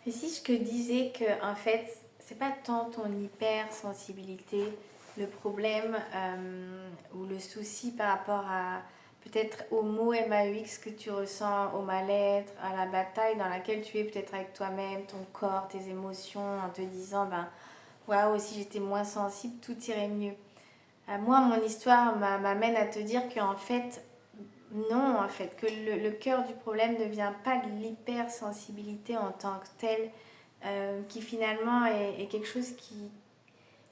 Et si je te disais que en fait, c'est pas tant ton hypersensibilité le problème ou le souci par rapport à peut-être au mot MAUX que tu ressens, au mal-être, à la bataille dans laquelle tu es peut-être avec toi-même, ton corps, tes émotions, en te disant ben waouh, si j'étais moins sensible, tout irait mieux. Moi, mon histoire m'amène à te dire qu'en fait, non, en fait, que le cœur du problème ne vient pas de l'hypersensibilité en tant que telle, qui finalement est quelque chose qui,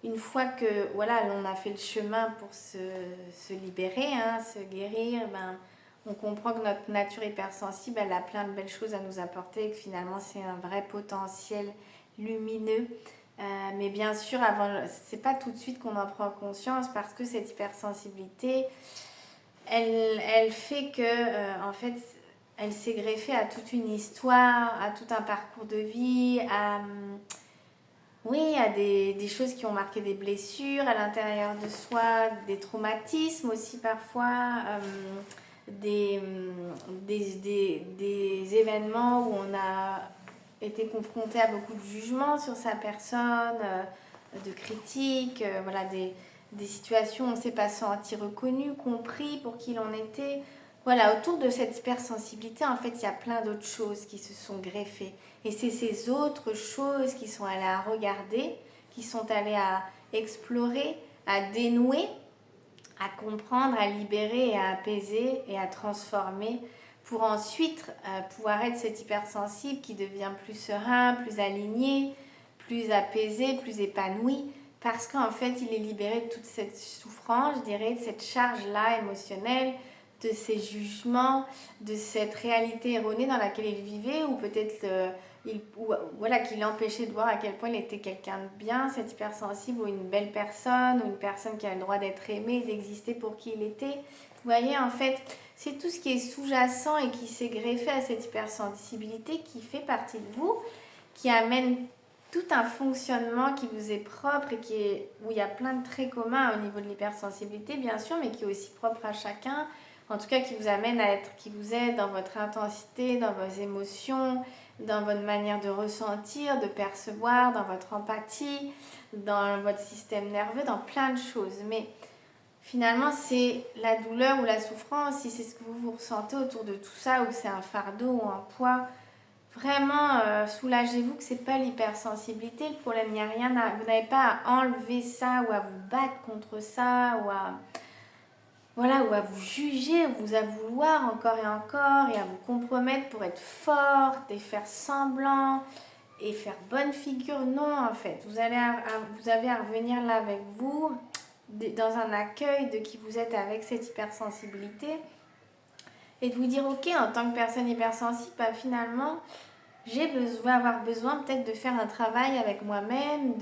une fois que voilà, on a fait le chemin pour se libérer, hein, se guérir, ben, on comprend que notre nature hypersensible, elle a plein de belles choses à nous apporter, et que finalement c'est un vrai potentiel lumineux. Mais bien sûr, avant, c'est pas tout de suite qu'on en prend conscience parce que cette hypersensibilité, elle fait que, en fait, elle s'est greffée à toute une histoire, à tout un parcours de vie, oui, à des choses qui ont marqué des blessures à l'intérieur de soi, des traumatismes aussi parfois, des événements où on a été confronté à beaucoup de jugements sur sa personne, de critiques, voilà, des situations où on ne s'est pas senti reconnu, compris pour qui l'on était. Voilà, autour de cette hypersensibilité, en fait, il y a plein d'autres choses qui se sont greffées. Et c'est ces autres choses qui sont allées à regarder, qui sont allées à explorer, à dénouer, à comprendre, à libérer et à apaiser et à transformer pour ensuite pouvoir être cet hypersensible qui devient plus serein, plus aligné, plus apaisé, plus épanoui parce qu'en fait il est libéré de toute cette souffrance, je dirais, de cette charge-là émotionnelle, de ces jugements, de cette réalité erronée dans laquelle il vivait ou peut-être voilà, qui l'empêchait de voir à quel point il était quelqu'un de bien, cet hypersensible ou une belle personne ou une personne qui a le droit d'être aimée, d'exister pour qui il était. Vous voyez, en fait, c'est tout ce qui est sous-jacent et qui s'est greffé à cette hypersensibilité qui fait partie de vous, qui amène tout un fonctionnement qui vous est propre et où il y a plein de traits communs au niveau de l'hypersensibilité, bien sûr, mais qui est aussi propre à chacun. En tout cas, qui vous amène à être qui vous êtes dans votre intensité, dans vos émotions, dans votre manière de ressentir, de percevoir, dans votre empathie, dans votre système nerveux, dans plein de choses. Mais finalement, c'est la douleur ou la souffrance, si c'est ce que vous ressentez autour de tout ça, ou c'est un fardeau ou un poids, vraiment soulagez-vous que c'est pas l'hypersensibilité. Le problème, il n'y a rien à. Vous n'avez pas à enlever ça ou à vous battre contre ça ou à. Voilà, ou à vous juger, vous à vouloir encore et à vous compromettre pour être forte et faire semblant et faire bonne figure. Non, en fait, vous avez à revenir là avec vous, dans un accueil de qui vous êtes avec cette hypersensibilité et de vous dire, ok, en tant que personne hypersensible, bah, finalement, avoir besoin peut-être de faire un travail avec moi-même,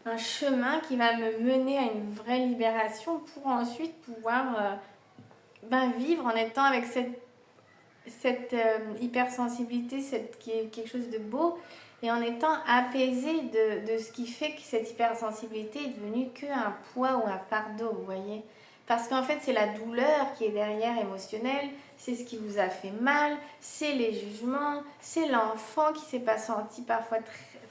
un chemin qui va me mener à une vraie libération pour ensuite pouvoir vivre en étant avec cette hypersensibilité, qui est quelque chose de beau, et en étant apaisé de ce qui fait que cette hypersensibilité est devenue qu'un poids ou un fardeau, vous voyez. Parce qu'en fait, c'est la douleur qui est derrière émotionnelle, c'est ce qui vous a fait mal, c'est les jugements, c'est l'enfant qui s'est pas senti parfois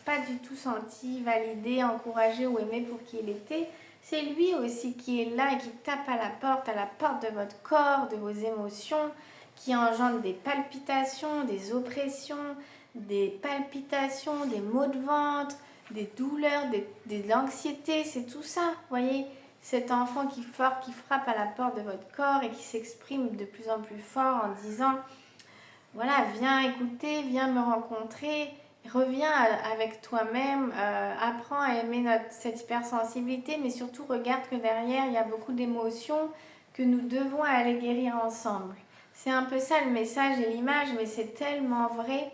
pas du tout senti, validé, encouragé ou aimé pour qui il était. C'est lui aussi qui est là et qui tape à la porte de votre corps, de vos émotions, qui engendre des palpitations, des oppressions, des palpitations, des maux de ventre, des douleurs, de l'anxiété, c'est tout ça, vous voyez, cet enfant qui frappe à la porte de votre corps et qui s'exprime de plus en plus fort en disant, voilà, viens écouter, viens me rencontrer, reviens avec toi-même, apprends à aimer cette hypersensibilité, mais surtout regarde que derrière, il y a beaucoup d'émotions que nous devons aller guérir ensemble. C'est un peu ça le message et l'image, mais c'est tellement vrai.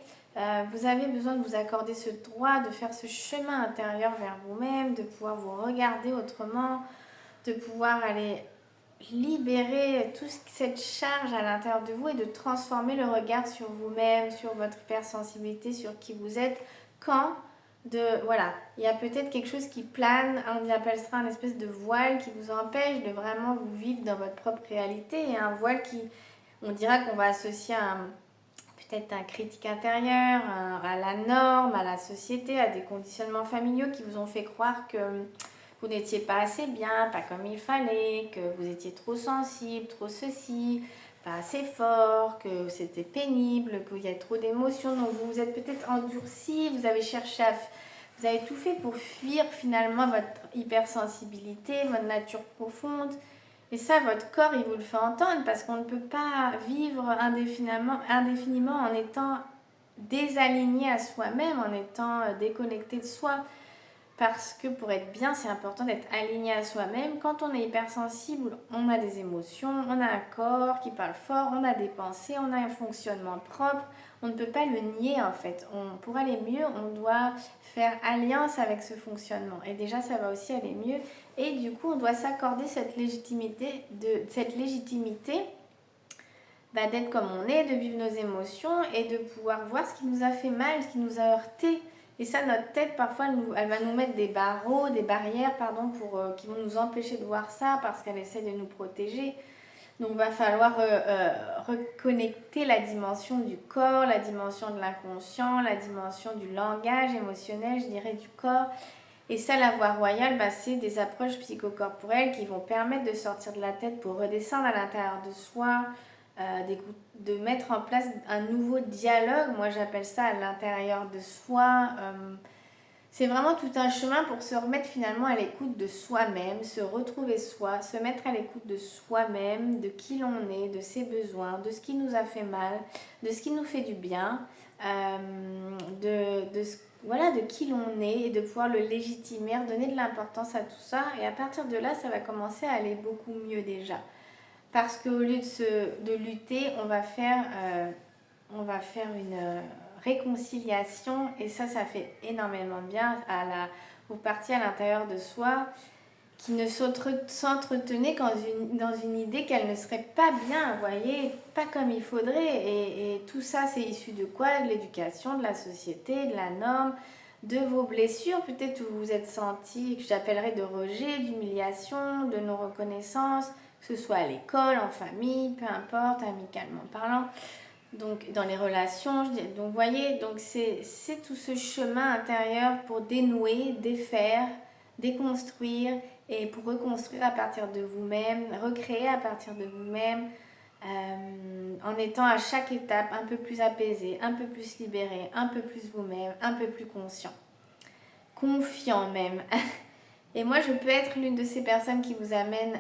Vous avez besoin de vous accorder ce droit, de faire ce chemin intérieur vers vous-même, de pouvoir vous regarder autrement, de pouvoir aller libérer toute cette charge à l'intérieur de vous et de transformer le regard sur vous-même, sur votre hypersensibilité, sur qui vous êtes, quand voilà, il y a peut-être quelque chose qui plane, on y appelle ça un espèce de voile qui vous empêche de vraiment vous vivre dans votre propre réalité et un voile qui, on dira qu'on va associer à peut-être un critique intérieur, à la norme, à la société, à des conditionnements familiaux qui vous ont fait croire que vous n'étiez pas assez bien, pas comme il fallait, que vous étiez trop sensible, trop ceci, pas assez fort, que c'était pénible, qu'il y a trop d'émotions. Donc vous vous êtes peut-être endurci, vous avez cherché à... Vous avez tout fait pour fuir finalement votre hypersensibilité, votre nature profonde. Et ça, votre corps, il vous le fait entendre parce qu'on ne peut pas vivre indéfiniment en étant désaligné à soi-même, en étant déconnecté de soi. Parce que pour être bien, c'est important d'être aligné à soi-même. Quand on est hypersensible, on a des émotions, on a un corps qui parle fort, on a des pensées, on a un fonctionnement propre. On ne peut pas le nier en fait. Pour aller mieux, on doit faire alliance avec ce fonctionnement. Et déjà, ça va aussi aller mieux. Et du coup, on doit s'accorder cette légitimité, d'être comme on est, de vivre nos émotions et de pouvoir voir ce qui nous a fait mal, ce qui nous a heurté. Et ça, notre tête, parfois, elle va nous mettre des barrières, qui vont nous empêcher de voir ça parce qu'elle essaie de nous protéger. Donc, il va falloir reconnecter la dimension du corps, la dimension de l'inconscient, la dimension du langage émotionnel, je dirais, du corps. Et ça, la voie royale, c'est des approches psychocorporelles qui vont permettre de sortir de la tête pour redescendre à l'intérieur de soi, de mettre en place un nouveau dialogue. Moi, j'appelle ça à l'intérieur de soi. C'est vraiment tout un chemin pour se remettre finalement à l'écoute de soi-même, se retrouver soi, se mettre à l'écoute de soi-même, de qui l'on est, de ses besoins, de ce qui nous a fait mal, de ce qui nous fait du bien, de qui l'on est et de pouvoir le légitimer, donner de l'importance à tout ça. Et à partir de là, ça va commencer à aller beaucoup mieux déjà. Parce qu'au lieu de lutter, on va faire une réconciliation et ça fait énormément de bien aux parties à l'intérieur de soi qui ne s'entretenaient dans une idée qu'elle ne serait pas bien, vous voyez, pas comme il faudrait. Et tout ça, c'est issu de quoi? De l'éducation, de la société, de la norme, de vos blessures. Peut-être vous vous êtes senti, que j'appellerais de rejet, d'humiliation, de non-reconnaissance, que ce soit à l'école, en famille, peu importe, amicalement parlant. Donc, dans les relations, donc vous voyez, donc c'est tout ce chemin intérieur pour dénouer, défaire, déconstruire et pour reconstruire à partir de vous-même, recréer à partir de vous-même, en étant à chaque étape un peu plus apaisé, un peu plus libéré, un peu plus vous-même, un peu plus conscient, confiant même. Et moi, je peux être l'une de ces personnes qui vous amène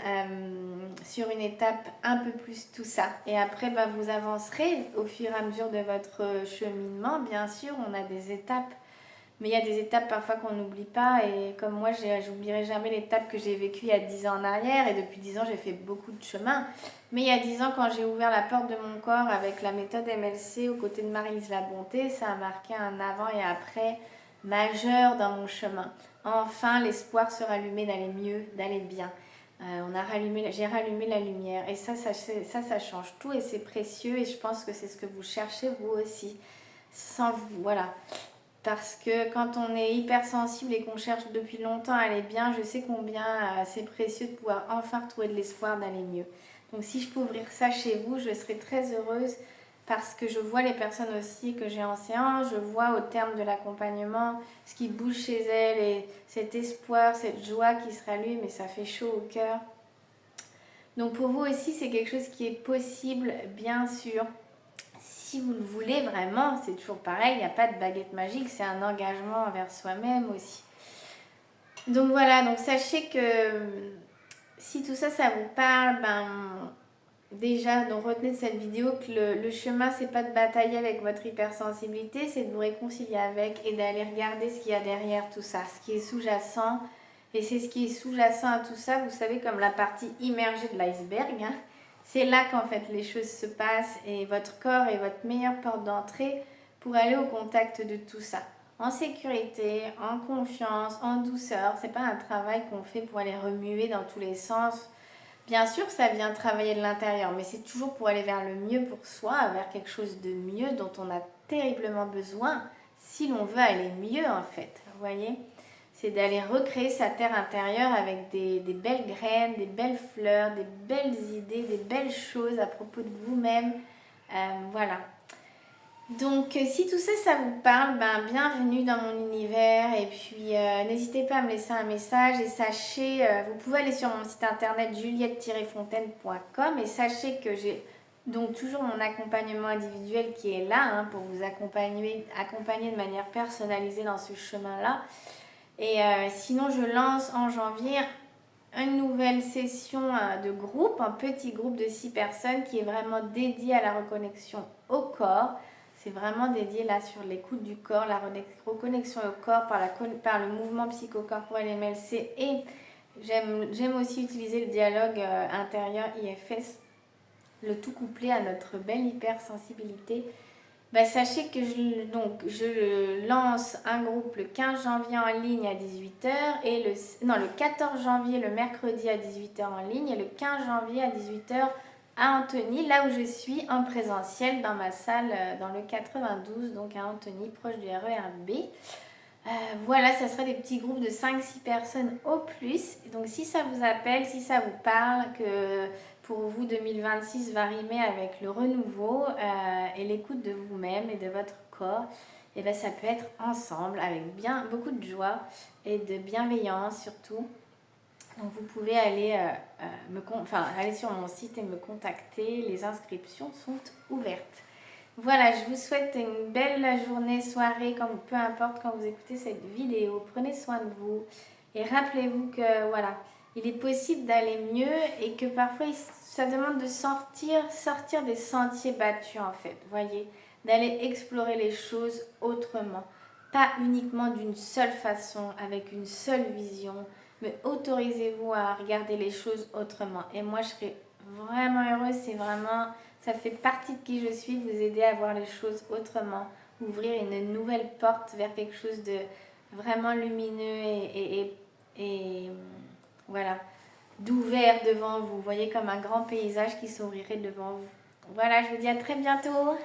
sur une étape un peu plus tout ça. Et après, vous avancerez au fur et à mesure de votre cheminement. Bien sûr, on a des étapes. Mais il y a des étapes parfois qu'on n'oublie pas. Et comme moi, j'oublierai jamais l'étape que j'ai vécue il y a 10 ans en arrière. Et depuis 10 ans, j'ai fait beaucoup de chemin. Mais il y a 10 ans, quand j'ai ouvert la porte de mon corps avec la méthode MLC aux côtés de Marie-Lise Labonté, ça a marqué un avant et après majeur dans mon chemin. Enfin, l'espoir se rallumait d'aller mieux, d'aller bien. J'ai rallumé la lumière. Et ça change tout et c'est précieux. Et je pense que c'est ce que vous cherchez vous aussi. Voilà. Parce que quand on est hypersensible et qu'on cherche depuis longtemps à aller bien, je sais combien c'est précieux de pouvoir enfin retrouver de l'espoir d'aller mieux. Donc si je peux ouvrir ça chez vous, je serai très heureuse parce que je vois les personnes aussi que j'ai en séance, je vois au terme de l'accompagnement ce qui bouge chez elles et cet espoir, cette joie qui se rallume et ça fait chaud au cœur. Donc pour vous aussi, c'est quelque chose qui est possible, bien sûr. Si vous le voulez vraiment, c'est toujours pareil, il n'y a pas de baguette magique, c'est un engagement envers soi-même aussi. Donc voilà, donc sachez que si tout ça, ça vous parle, déjà, donc retenez de cette vidéo que le chemin, c'est pas de batailler avec votre hypersensibilité, c'est de vous réconcilier avec et d'aller regarder ce qu'il y a derrière tout ça, ce qui est sous-jacent. Et c'est ce qui est sous-jacent à tout ça, vous savez, comme la partie immergée de l'iceberg. C'est là qu'en fait les choses se passent et votre corps est votre meilleure porte d'entrée pour aller au contact de tout ça. En sécurité, en confiance, en douceur. C'est pas un travail qu'on fait pour aller remuer dans tous les sens. Bien sûr, ça vient travailler de l'intérieur, mais c'est toujours pour aller vers le mieux pour soi, vers quelque chose de mieux dont on a terriblement besoin si l'on veut aller mieux en fait. Vous voyez ? C'est d'aller recréer sa terre intérieure avec des belles graines, des belles fleurs, des belles idées, des belles choses à propos de vous-même. Voilà. Donc, si tout ça, ça vous parle, ben, bienvenue dans mon univers. Et puis, n'hésitez pas à me laisser un message. Et sachez, vous pouvez aller sur mon site internet juliette-fontaine.com et sachez que j'ai donc toujours mon accompagnement individuel qui est là pour vous accompagner de manière personnalisée dans ce chemin-là. Et sinon, je lance en janvier une nouvelle session de groupe, un petit groupe de 6 personnes qui est vraiment dédié à la reconnexion au corps. C'est vraiment dédié là sur l'écoute du corps, la reconnexion au corps par le mouvement psychocorporel MLC. Et j'aime aussi utiliser le dialogue intérieur IFS, le tout couplé à notre belle hypersensibilité. Sachez que je lance un groupe le 15 janvier en ligne à 18h et le 14 janvier le mercredi à 18h en ligne et le 15 janvier à 18h à Antony, là où je suis en présentiel dans ma salle dans le 92, donc à Antony, proche du RER B. Voilà, ça sera des petits groupes de 5-6 personnes au plus. Donc si ça vous appelle, si ça vous parle, que pour vous 2026 va rimer avec le renouveau et l'écoute de vous-même et de votre corps, et bien ça peut être ensemble avec beaucoup de joie et de bienveillance surtout. Donc vous pouvez aller, aller sur mon site et me contacter. Les inscriptions sont ouvertes. Voilà, je vous souhaite une belle journée, soirée, peu importe quand vous écoutez cette vidéo. Prenez soin de vous et rappelez-vous que voilà, il est possible d'aller mieux et que parfois ça demande de sortir des sentiers battus en fait. Voyez, d'aller explorer les choses autrement, pas uniquement d'une seule façon, avec une seule vision, mais autorisez-vous à regarder les choses autrement. Et moi, je serais vraiment heureuse, ça fait partie de qui je suis, vous aider à voir les choses autrement, ouvrir une nouvelle porte vers quelque chose de vraiment lumineux et voilà, d'ouvert devant vous. Vous voyez comme un grand paysage qui s'ouvrirait devant vous. Voilà, je vous dis à très bientôt.